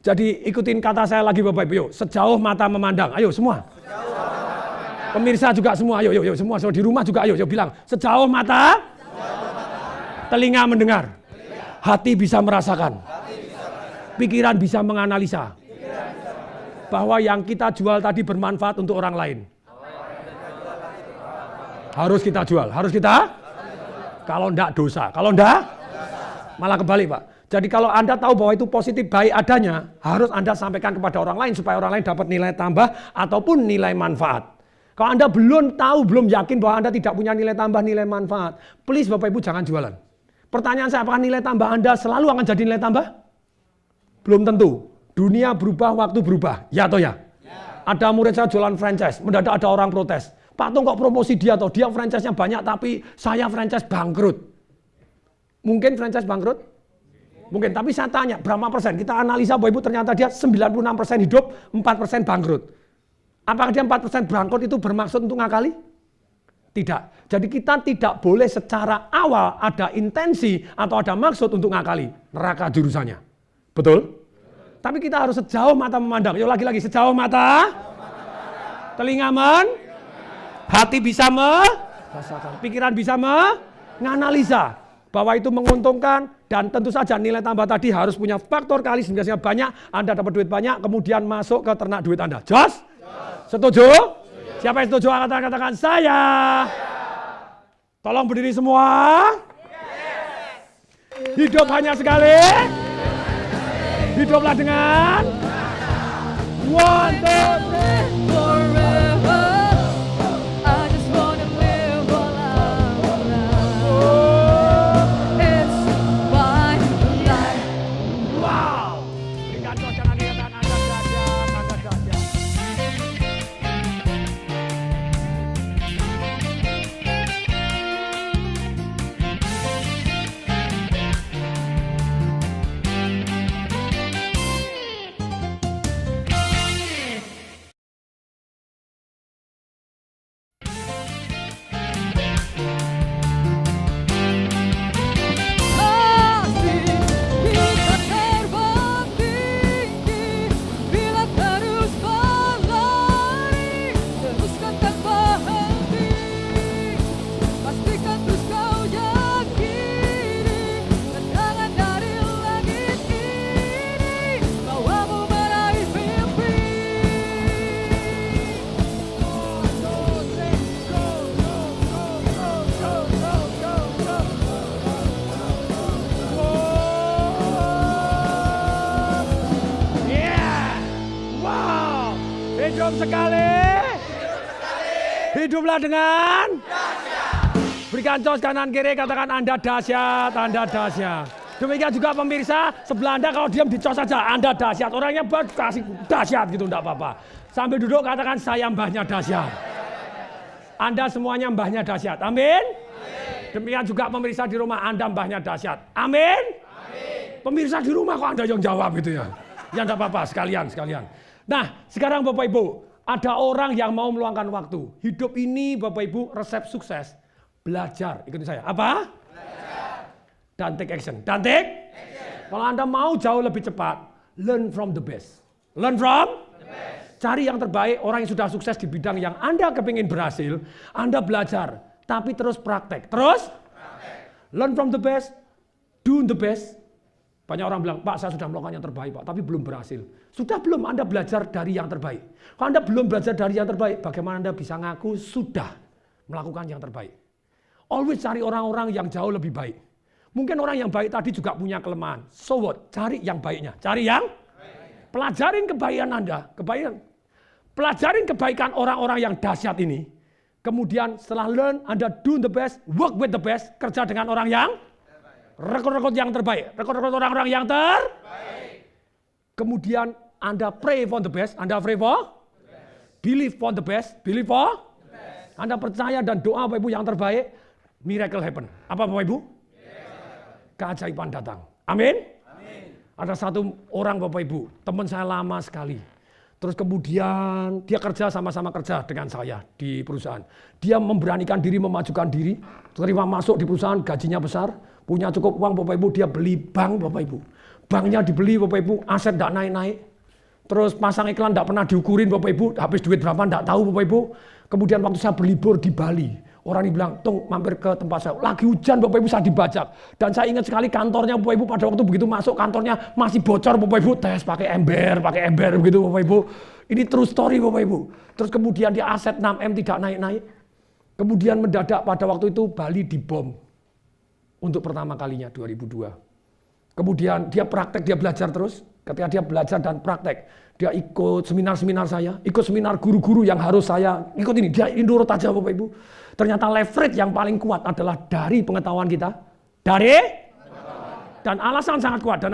Jadi ikutin kata saya lagi Bapak Ibu, yuk. Sejauh mata memandang, ayo semua. Pemirsa juga semua, ayo semua. So, di rumah juga ayo bilang, sejauh mata, telinga mendengar, hati bisa merasakan, pikiran bisa menganalisa, bahwa yang kita jual tadi bermanfaat untuk orang lain. Harus kita jual, kalau enggak dosa, kalau enggak malah kebalik Pak. Jadi kalau Anda tahu bahwa itu positif baik adanya, harus Anda sampaikan kepada orang lain supaya orang lain dapat nilai tambah ataupun nilai manfaat. Kalau Anda belum tahu, belum yakin bahwa Anda tidak punya nilai tambah, nilai manfaat, please Bapak Ibu jangan jualan. Pertanyaan saya, apakah nilai tambah Anda selalu akan jadi nilai tambah? Belum tentu. Dunia berubah, waktu berubah. Ya atau ya? Ada murid saya jualan franchise, mendadak ada orang protes. Pak Tung kok promosi dia atau dia franchise-nya banyak tapi saya franchise bangkrut. Mungkin franchise bangkrut? Mungkin, tapi saya tanya berapa persen? Kita analisa Bapak Ibu ternyata dia 96% hidup, 4% bangkrut. Apakah dia 4% bangkrut itu bermaksud untuk ngakali? Tidak. Jadi kita tidak boleh secara awal ada intensi atau ada maksud untuk ngakali. Neraka jurusannya. Betul? Tapi kita harus sejauh mata memandang. Yuk lagi-lagi, sejauh mata. Telinga hati bisa merasakan. Pikiran bisa menganalisa. Bahwa itu menguntungkan dan tentu saja nilai tambah tadi harus punya faktor kali sehingga banyak, Anda dapat duit banyak, kemudian masuk ke ternak duit Anda. Jos? Setuju? Siapa yang setuju? Katakan saya. Tolong berdiri semua. Hidup hanya sekali. Hiduplah dengan 1, 2, 3. Hidup sekali. Hiduplah dengan. Berikan cos kanan kiri, katakan Anda dahsyat, Anda dahsyat. Demikian juga pemirsa, sebelah Anda kalau diam dicos saja, Anda dahsyat. Orangnya kasih dahsyat gitu, enggak apa-apa. Sambil duduk katakan saya mbahnya dahsyat. Anda semuanya mbahnya dahsyat. Amin. Demikian juga pemirsa di rumah, Anda mbahnya dahsyat. Amin. Pemirsa di rumah kok Anda yang jawab gitu ya. Ya enggak apa-apa, sekalian. Nah, sekarang Bapak Ibu, ada orang yang mau meluangkan waktu. Hidup ini Bapak Ibu resep sukses. Belajar, ikuti saya. Apa? Belajar. Dan take action. Kalau Anda mau jauh lebih cepat, learn from the best. Learn from the best. Cari yang terbaik, orang yang sudah sukses di bidang yang Anda kepingin berhasil. Anda belajar, tapi terus praktek. Learn from the best, do the best. Banyak orang bilang, Pak saya sudah melakukan yang terbaik Pak, tapi belum berhasil. Sudah belum Anda belajar dari yang terbaik? Kalau Anda belum belajar dari yang terbaik, bagaimana Anda bisa ngaku sudah melakukan yang terbaik? Always cari orang-orang yang jauh lebih baik. Mungkin orang yang baik tadi juga punya kelemahan. So what? Cari yang baiknya. Cari yang baik. Pelajarin kebaikan Anda. Pelajarin kebaikan orang-orang yang dahsyat ini. Kemudian setelah learn, Anda do the best, work with the best. Kerja dengan orang yang rekrut yang terbaik. Rekrut orang-orang yang terbaik. Kemudian Anda pray for the best. Anda pray for the best. Believe for the best. Believe for the best. Anda percaya dan doa Bapak Ibu yang terbaik. Miracle happen. Apa Bapak Ibu? Keajaiban datang. Amin? Ada satu orang Bapak Ibu, teman saya lama sekali. Terus kemudian dia sama-sama kerja dengan saya di perusahaan. Dia memberanikan diri, memajukan diri, terima masuk di perusahaan, gajinya besar, punya cukup uang Bapak Ibu, dia beli bank Bapak Ibu. Banknya dibeli Bapak Ibu, aset tidak naik-naik. Terus pasang iklan tidak pernah diukurin Bapak Ibu, habis duit berapa tidak tahu Bapak Ibu. Kemudian waktu saya berlibur di Bali, orang ini bilang, Tung mampir ke tempat saya, lagi hujan Bapak Ibu saya dibajak. Dan saya ingat sekali kantornya Bapak Ibu pada waktu begitu masuk kantornya masih bocor Bapak Ibu, tes pakai ember begitu Bapak Ibu. Ini true story Bapak Ibu. Terus kemudian dia aset 6M tidak naik-naik. Kemudian mendadak pada waktu itu Bali dibom. Untuk pertama kalinya 2002. Kemudian dia praktek, dia belajar terus. Ketika dia belajar dan praktek, dia ikut seminar-seminar saya, ikut seminar guru-guru yang harus saya ikut ini. Dia nurut aja Bapak Ibu. Ternyata leverage yang paling kuat adalah dari pengetahuan kita. Dan alasan sangat kuat.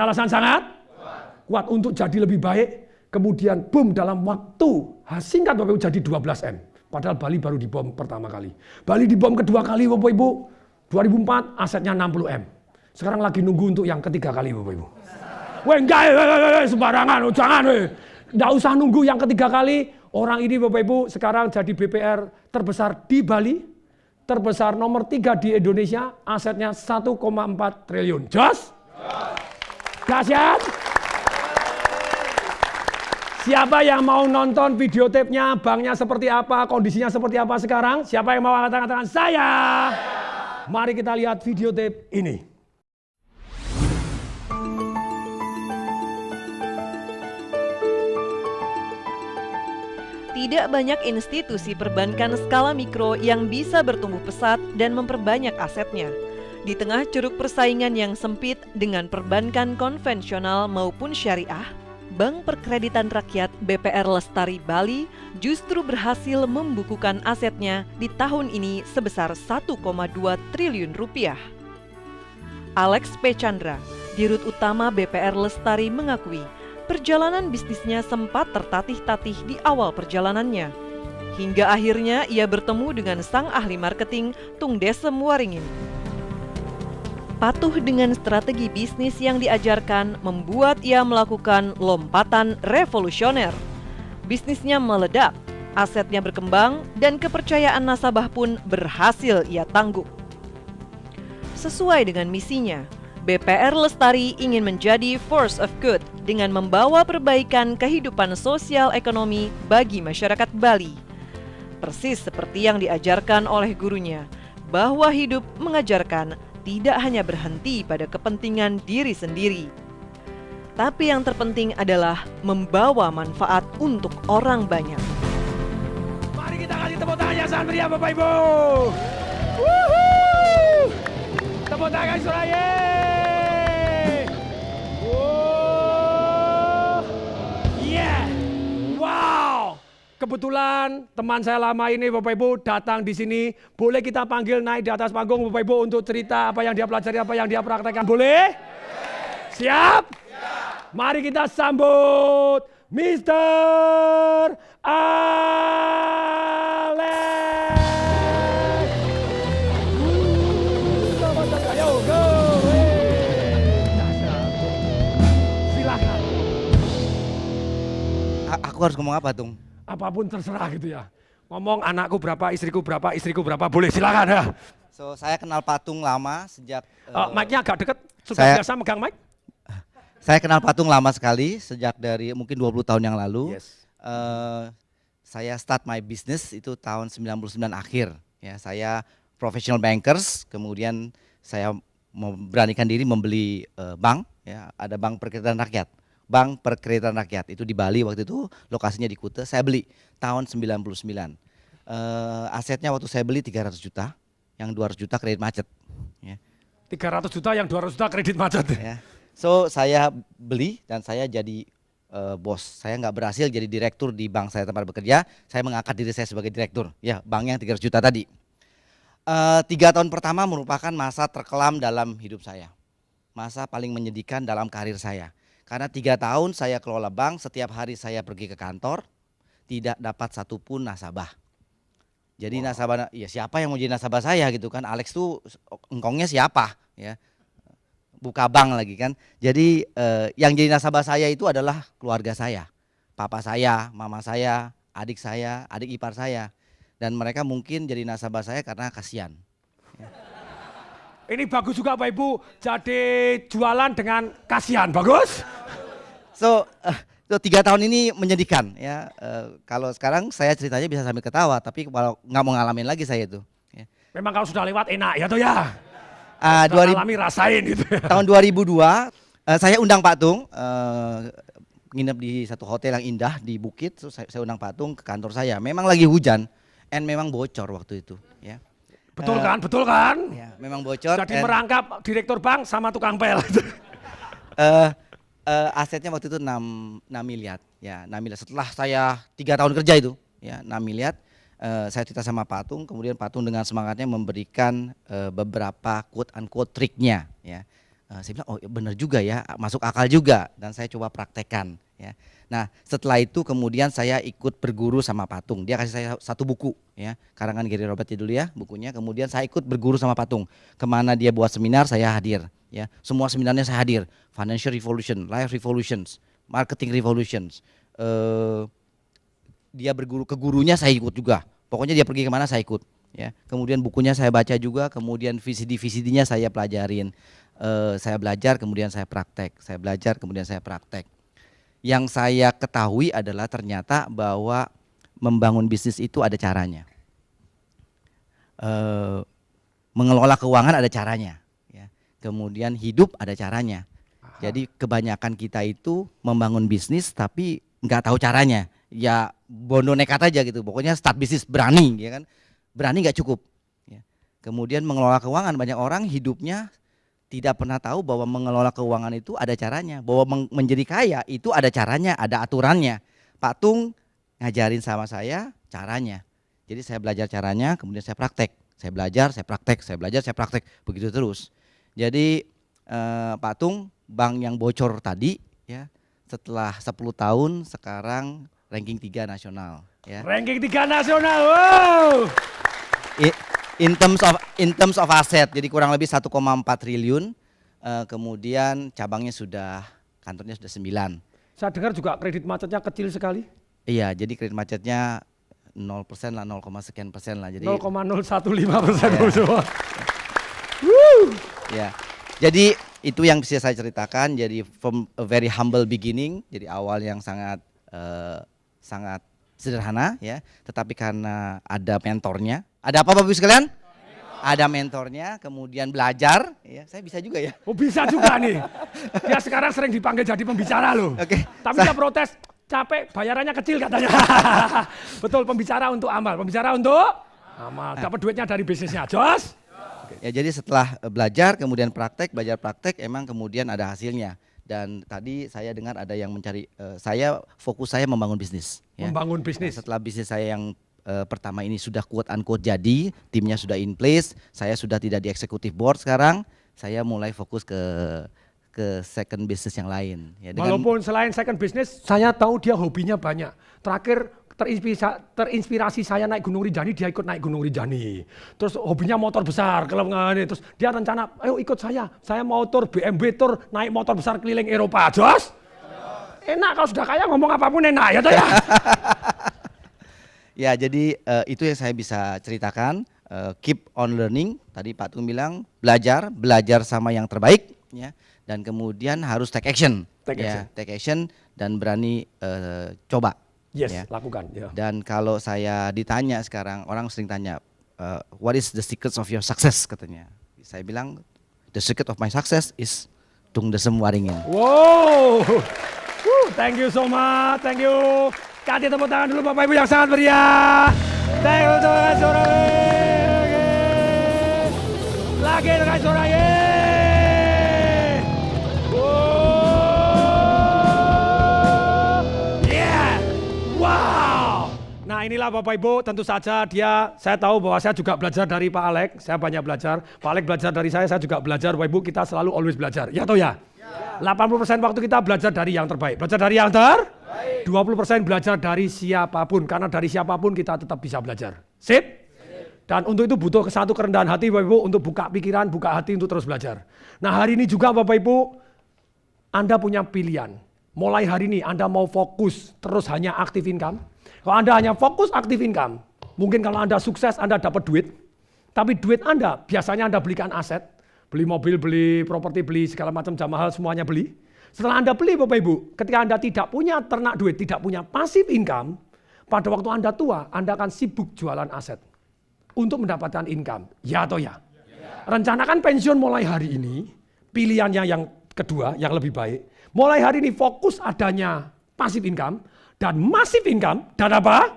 Kuat untuk jadi lebih baik. Kemudian boom dalam waktu singkat Bapak Ibu jadi 12M. Padahal Bali baru dibom pertama kali. Bali dibom kedua kali Bapak Ibu. 2004 asetnya 60M. Sekarang lagi nunggu untuk yang ketiga kali Bapak Ibu. Weh enggak, sembarangan, jangan. Enggak usah nunggu yang ketiga kali. Orang ini Bapak Ibu sekarang jadi BPR terbesar di Bali, terbesar nomor 3 di Indonesia, asetnya 1,4 triliun. Jos? Dahsyat? Siapa yang mau nonton videotapenya, banknya seperti apa, kondisinya seperti apa sekarang? Siapa yang mau katakan saya? Mari kita lihat videotape ini. Tidak banyak institusi perbankan skala mikro yang bisa bertumbuh pesat dan memperbanyak asetnya. Di tengah curug persaingan yang sempit dengan perbankan konvensional maupun syariah, Bank Perkreditan Rakyat BPR Lestari Bali justru berhasil membukukan asetnya di tahun ini sebesar 1,2 triliun rupiah. Alex P. Chandra, Dirut Utama BPR Lestari mengakui perjalanan bisnisnya sempat tertatih-tatih di awal perjalanannya. Hingga akhirnya ia bertemu dengan sang ahli marketing Tung Desem Waringin. Patuh dengan strategi bisnis yang diajarkan membuat ia melakukan lompatan revolusioner. Bisnisnya meledak, asetnya berkembang, dan kepercayaan nasabah pun berhasil ia tangguk. Sesuai dengan misinya, BPR Lestari ingin menjadi force of good dengan membawa perbaikan kehidupan sosial ekonomi bagi masyarakat Bali. Persis seperti yang diajarkan oleh gurunya, bahwa hidup mengajarkan tidak hanya berhenti pada kepentingan diri sendiri. Tapi yang terpenting adalah membawa manfaat untuk orang banyak. Mari kita kasih tepuk tangan yang sangat meriah Bapak Ibu. Wuhuu! Tepuk tangan Suraya. Yeah. Wow. kebetulan teman saya lama ini Bapak Ibu datang di sini. Boleh kita panggil naik di atas panggung Bapak Ibu untuk cerita apa yang dia pelajari, apa yang dia praktekkan. Boleh? Siap? Mari kita sambut Mr. Alex. Ayo, go. Silakan. Aku harus ngomong apa, Tung? Apapun terserah gitu ya. Ngomong anakku berapa, istriku berapa, boleh silakan ya. So, saya kenal Patung lama sejak... Mic-nya agak deket, sudah biasa megang mic? Saya kenal Patung lama sekali, sejak dari mungkin 20 tahun yang lalu. Yes. Saya start my business itu tahun 99 akhir. Ya, saya professional bankers, kemudian saya memberanikan diri membeli bank. Ya, ada Bank Perkreditan Rakyat. Bank Perkreditan Rakyat itu di Bali waktu itu, lokasinya di Kuta. Saya beli tahun 99. Asetnya waktu saya beli 300 juta, yang 200 juta kredit macet. Ya. 300 juta yang 200 juta kredit macet. Ya. So saya beli dan saya jadi bos. Saya nggak berhasil jadi direktur di bank saya tempat bekerja. Saya mengangkat diri saya sebagai direktur. Ya, bank yang 300 juta tadi. 3 tahun pertama merupakan masa terkelam dalam hidup saya. Masa paling menyedihkan dalam karir saya. Karena 3 tahun saya kelola bank, setiap hari saya pergi ke kantor, tidak dapat satupun nasabah. Jadi nasabah, ya siapa yang mau jadi nasabah saya gitu kan? Alex tuh engkongnya siapa? Ya. Buka bank lagi kan. Jadi yang jadi nasabah saya itu adalah keluarga saya. Papa saya, mama saya, adik ipar saya. Dan mereka mungkin jadi nasabah saya karena kasihan. Ya. Ini bagus juga Pak Ibu, jadi jualan dengan kasihan, bagus? So 3 tahun ini menyedihkan ya. Kalau sekarang saya ceritanya bisa sambil ketawa, tapi kalau nggak mau ngalamin lagi saya itu. Ya. Memang kalau sudah lewat enak ya toh ya? Alami rasain gitu. Tahun 2002 saya undang Pak Tung nginep di satu hotel yang indah di Bukit. So, saya undang Pak Tung ke kantor saya. Memang lagi hujan, and memang bocor waktu itu. Ya. Betul kan, betul kan? Ya, memang bocor. Jadi merangkap direktur bank sama tukang pel. Asetnya waktu itu 6 miliar. Ya, 6 miliar. Setelah saya 3 tahun kerja itu, ya 6 miliar. Saya cerita sama Patung, kemudian Patung dengan semangatnya memberikan beberapa quote unquote triknya. Ya. Saya bilang, oh benar juga ya, masuk akal juga, dan saya coba praktekkan. Ya. Nah setelah itu kemudian saya ikut berguru sama Patung. Dia kasih saya satu buku, ya karangan Gary Robert dulu ya bukunya. Kemudian saya ikut berguru sama Patung. Kemana dia buat seminar saya hadir. Ya, semua seminarnya saya hadir. Financial Revolution, Life Revolutions, Marketing Revolutions. Dia berguru ke gurunya saya ikut juga. Pokoknya dia pergi kemana saya ikut. Ya, kemudian bukunya saya baca juga. Kemudian VCD-nya saya pelajarin. Saya belajar kemudian saya praktek. Saya belajar kemudian saya praktek. Yang saya ketahui adalah ternyata bahwa membangun bisnis itu ada caranya. Mengelola keuangan ada caranya. Ya. Kemudian hidup ada caranya. Jadi kebanyakan kita itu membangun bisnis tapi nggak tahu caranya. Ya bondo nekat aja gitu. Pokoknya start bisnis berani, ya kan? Berani nggak cukup. Ya. Kemudian mengelola keuangan, banyak orang hidupnya tidak pernah tahu bahwa mengelola keuangan itu ada caranya, bahwa menjadi kaya itu ada caranya, ada aturannya. Pak Tung ngajarin sama saya caranya. Jadi saya belajar caranya, kemudian saya praktek. Saya belajar, saya praktek, saya belajar, saya praktek, begitu terus. Jadi Pak Tung, bank yang bocor tadi, ya setelah 10 tahun sekarang ranking 3 nasional. Ya. Ranking 3 nasional, wow! In terms of aset, jadi kurang lebih 1,4 triliun. Kemudian cabangnya kantornya sudah 9. Saya dengar juga kredit macetnya kecil sekali. Iya, jadi kredit macetnya 0% lah, 0, sekian persen lah. Jadi 0,015%. Ya, jadi itu yang bisa saya ceritakan. Jadi from a very humble beginning, jadi awal yang sangat sederhana ya, tetapi karena ada mentornya. Ada apa Bapak Ibu sekalian? Ada mentornya, kemudian belajar, ya saya bisa juga ya. Oh bisa juga nih. Dia sekarang sering dipanggil jadi pembicara loh. Oke. Tapi dia protes, capek, bayarannya kecil katanya. Betul, pembicara untuk amal, pembicara untuk amal. Dapat duitnya dari bisnisnya, Jos. Ya jadi setelah belajar, kemudian praktek, belajar praktek, emang kemudian ada hasilnya. Dan tadi saya dengar ada yang mencari, fokus saya membangun bisnis. Ya. Membangun bisnis. Nah, setelah bisnis saya yang pertama ini sudah quote unquote jadi, timnya sudah in place, saya sudah tidak di executive board sekarang, saya mulai fokus ke second business yang lain. Ya, Walaupun selain second business, saya tahu dia hobinya banyak. Terakhir terinspirasi saya naik Gunung Rinjani, dia ikut naik Gunung Rinjani. Terus hobinya motor besar, terus dia rencana, ayo ikut saya mau tour BMW tour, naik motor besar keliling Eropa. Jos? Enak kalau sudah kaya ngomong apapun enak ya toh ya. Ya, jadi itu yang saya bisa ceritakan. Keep on learning. Tadi Pak Tung bilang belajar sama yang terbaik, ya. Dan kemudian harus take action, take action dan berani coba. Yes, ya. lakukan. Ya. Dan kalau saya ditanya sekarang, orang sering tanya, what is the secrets of your success, katanya. Saya bilang, the secret of my success is Tung Desem Waringin. Wow, thank you so much, thank you. Kasih tepuk tangan dulu Bapak Ibu yang sangat meriah. Thank you, teman suara. Lagi dengan suara. Nah inilah Bapak Ibu, tentu saja saya tahu bahwa saya juga belajar dari Pak Alex, saya banyak belajar. Pak Alex belajar dari saya juga belajar. Bapak Ibu, kita selalu always belajar, ya toh ya? 80% waktu kita belajar dari yang terbaik. Belajar dari yang terbaik. 20% belajar dari siapapun, karena dari siapapun kita tetap bisa belajar. Sip? Dan untuk itu butuh satu kerendahan hati Bapak Ibu, untuk buka pikiran, buka hati untuk terus belajar. Nah hari ini juga Bapak Ibu, Anda punya pilihan. Mulai hari ini Anda mau fokus terus hanya active income. Kalau Anda hanya fokus active income, mungkin kalau Anda sukses Anda dapat duit, tapi duit Anda biasanya Anda belikan aset, beli mobil, beli properti, beli segala macam jam mahal, semuanya beli. Setelah Anda beli Bapak Ibu, ketika Anda tidak punya ternak duit, tidak punya passive income, pada waktu Anda tua, Anda akan sibuk jualan aset untuk mendapatkan income. Ya atau ya? Rencanakan pensiun mulai hari ini, pilihannya yang kedua, yang lebih baik. Mulai hari ini fokus adanya passive income dan massive income. Dan apa?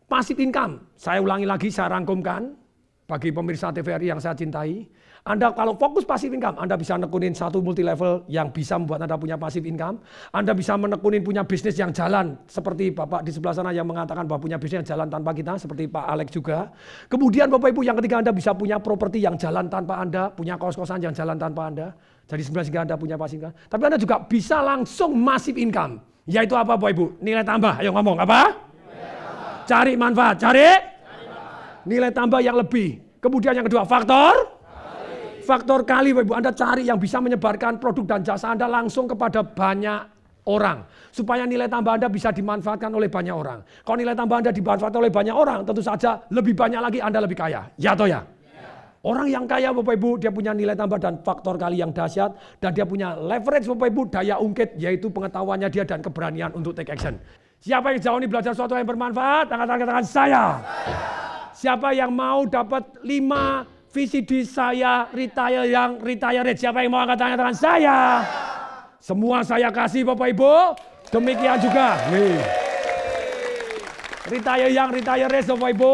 Passive income. Saya ulangi lagi, saya rangkumkan bagi pemirsa TVRI yang saya cintai. Anda kalau fokus passive income, Anda bisa nekunin satu multi level yang bisa membuat Anda punya passive income. Anda bisa menekunin punya bisnis yang jalan, seperti Bapak di sebelah sana yang mengatakan bahwa punya bisnis yang jalan tanpa kita, seperti Pak Alex juga. Kemudian Bapak Ibu, yang ketiga Anda bisa punya properti yang jalan tanpa Anda, punya kos-kosan yang jalan tanpa Anda. Jadi sebelah sehingga Anda punya passive income. Tapi Anda juga bisa langsung massive income. Yaitu apa Bapak Ibu? Nilai tambah. Ayo ngomong apa? Cari manfaat. Cari nilai tambah yang lebih. Kemudian yang kedua, faktor kali Bapak Ibu. Anda cari yang bisa menyebarkan produk dan jasa Anda langsung kepada banyak orang. Supaya nilai tambah Anda bisa dimanfaatkan oleh banyak orang. Kalau nilai tambah Anda dimanfaatkan oleh banyak orang, tentu saja lebih banyak lagi Anda lebih kaya. Ya atau ya? Orang yang kaya Bapak Ibu, dia punya nilai tambah dan faktor kali yang dahsyat. Dan dia punya leverage Bapak Ibu, daya ungkit, yaitu pengetahuannya dia dan keberanian untuk take action. Siapa yang jauh ini belajar sesuatu yang bermanfaat? Angkat tangan saya. Siapa yang mau dapat 5 VCD saya retire rate? Siapa yang mau angkat tangan saya? Semua saya kasih Bapak Ibu. Demikian juga. Retire rate Bapak Ibu.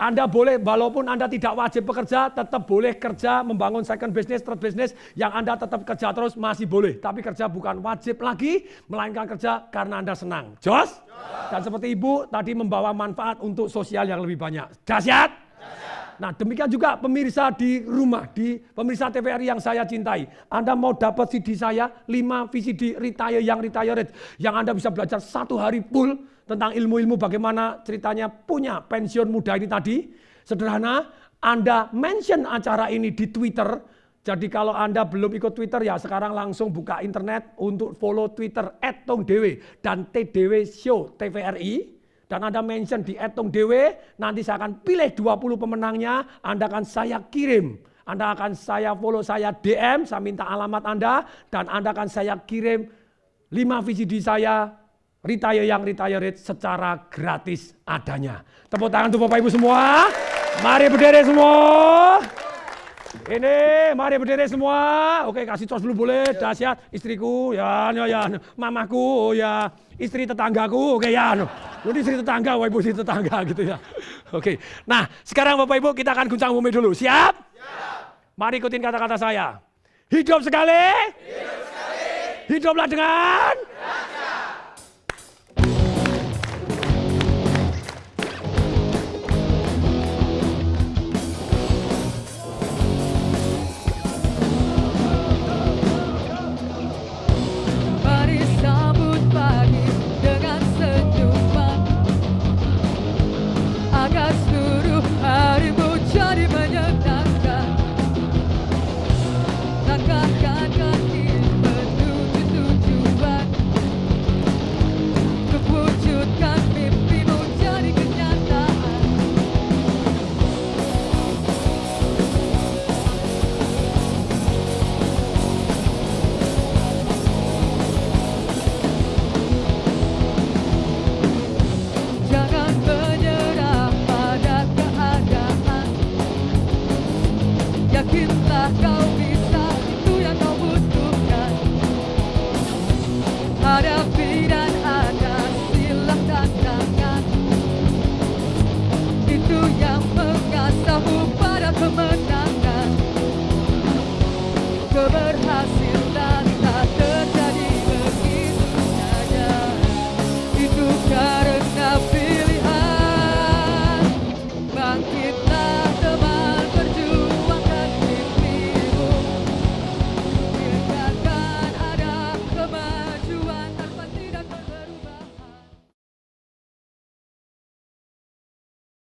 Anda boleh, walaupun Anda tidak wajib bekerja, tetap boleh kerja, membangun second business, third business, yang Anda tetap kerja terus masih boleh. Tapi kerja bukan wajib lagi, melainkan kerja karena Anda senang. Jos? Dan seperti Ibu tadi membawa manfaat untuk sosial yang lebih banyak. Dahsyat? Nah demikian juga pemirsa di rumah, di pemirsa TVRI yang saya cintai. Anda mau dapat CD saya, 5 VCD retire rate, yang Anda bisa belajar 1 hari full tentang ilmu-ilmu bagaimana ceritanya punya pensiun muda ini tadi. Sederhana, Anda mention acara ini di Twitter. Jadi kalau Anda belum ikut Twitter ya sekarang langsung buka internet untuk follow Twitter @tongdewe dan TDW Show TVRI. Dan Anda mention di @tongdewe, nanti saya akan pilih 20 pemenangnya, Anda akan saya kirim. Anda akan saya follow, saya DM, saya minta alamat Anda, dan Anda akan saya kirim 5 VCD saya, retire rate secara gratis adanya. Tepuk tangan untuk Bapak Ibu semua. Mari berdiri semua. Ini, mari berdiri semua. Oke, kasih tos dulu boleh. Dahsyat, istriku, ya, mamaku, ya, istri tetanggaku, oke ya. Ini istri tetangga, Bapak Ibu istri tetangga gitu ya. Oke. Nah, sekarang Bapak Ibu kita akan guncang bumi dulu. Siap? Mari ikutin kata-kata saya. Hidup sekali. Hiduplah dengan